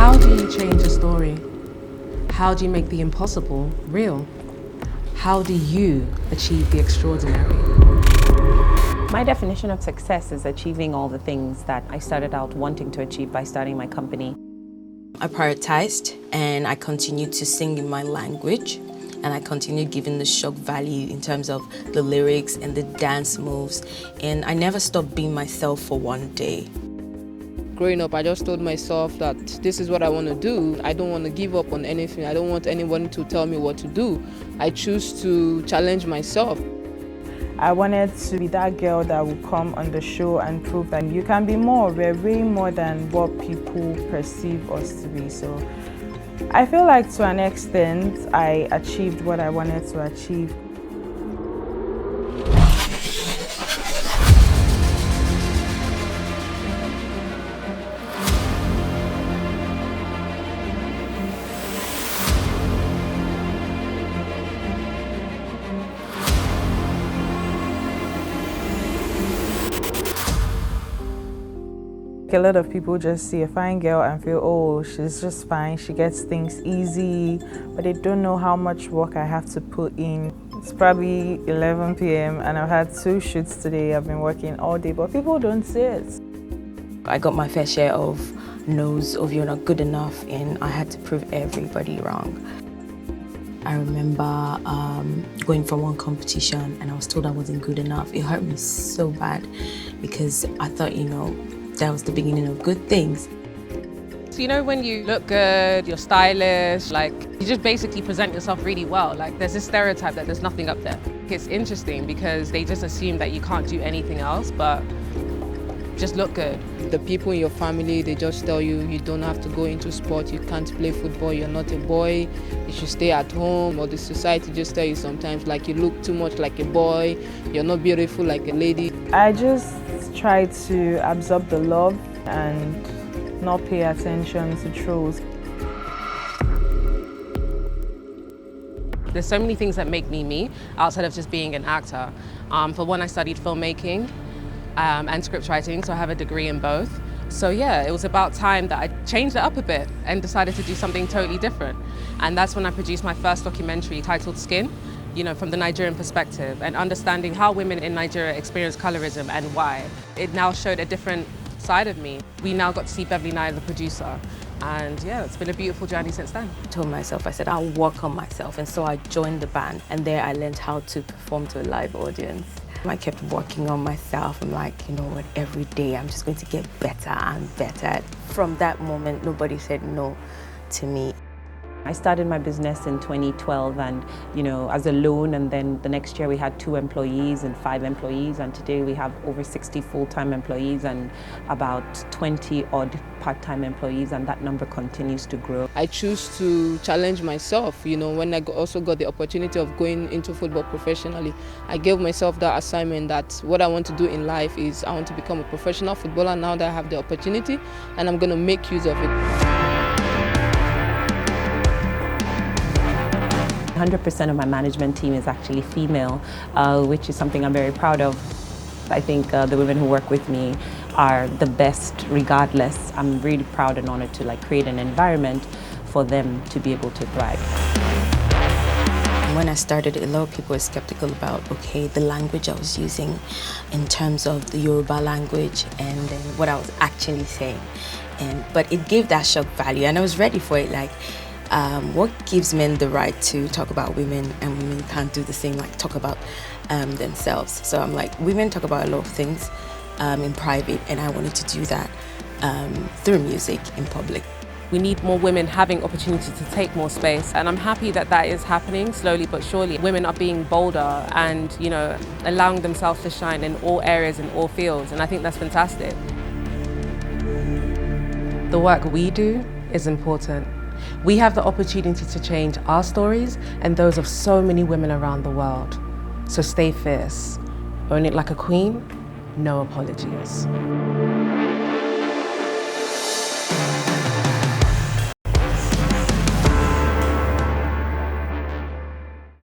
How do you change a story? How do you make the impossible real? How do you achieve the extraordinary? My definition of success is achieving all the things that I started out wanting to achieve by starting my company. I prioritized and I continued to sing in my language, and I continued giving the shock value in terms of the lyrics and the dance moves, and I never stopped being myself for one day. Growing up, I just told myself that this is what I want to do. I don't want to give up on anything. I don't want anyone to tell me what to do. I choose to challenge myself. I wanted to be that girl that would come on the show and prove that you can be more. We're way more than what people perceive us to be. So I feel like to an extent, I achieved what I wanted to achieve. A lot of people just see a fine girl and feel, oh, she's just fine, she gets things easy, but they don't know how much work I have to put in. It's probably 11 p.m. and I've had 2 shoots today. I've been working all day, but people don't see it. I got my fair share of no's, of you're not good enough, and I had to prove everybody wrong. I remember going for one competition and I was told I wasn't good enough. It hurt me so bad because I thought, that was the beginning of good things. So when you look good, you're stylish, you just basically present yourself really well. There's this stereotype that there's nothing up there. It's interesting because they just assume that you can't do anything else, but just look good. The people in your family, they just tell you, you don't have to go into sport, you can't play football, you're not a boy, you should stay at home. Or the society just tell you sometimes, you look too much like a boy, you're not beautiful like a lady. I just try to absorb the love and not pay attention to trolls. There's so many things that make me me, outside of just being an actor. For one, I studied filmmaking and script writing, so I have a degree in both. So yeah, it was about time that I changed it up a bit and decided to do something totally different. And that's when I produced my first documentary titled Skin, from the Nigerian perspective, and understanding how women in Nigeria experience colorism and why. It now showed a different side of me. We now got to see Beverly Nye, the producer, and yeah, it's been a beautiful journey since then. I told myself, I said, I'll work on myself, and so I joined the band, and there I learned how to perform to a live audience. I kept working on myself. I'm like, what, every day I'm just going to get better and better. From that moment, nobody said no to me. I started my business in 2012 and, as a loan, and then the next year we had 2 employees and 5 employees, and today we have over 60 full-time employees and about 20-odd part-time employees, and that number continues to grow. I choose to challenge myself. When I also got the opportunity of going into football professionally, I gave myself that assignment that what I want to do in life is I want to become a professional footballer now that I have the opportunity, and I'm going to make use of it. 100% of my management team is actually female, which is something I'm very proud of. I think the women who work with me are the best regardless. I'm really proud and honored to create an environment for them to be able to thrive. When I started, a lot of people were skeptical about, the language I was using in terms of the Yoruba language and then what I was actually saying. But it gave that shock value, and I was ready for it. What gives men the right to talk about women, and women can't do the same, talk about themselves? So I'm like, women talk about a lot of things in private, and I wanted to do that through music in public. We need more women having opportunity to take more space, and I'm happy that that is happening slowly but surely. Women are being bolder and, allowing themselves to shine in all areas, in all fields, and I think that's fantastic. The work we do is important. We have the opportunity to change our stories and those of so many women around the world. So stay fierce. Own it like a queen, no apologies.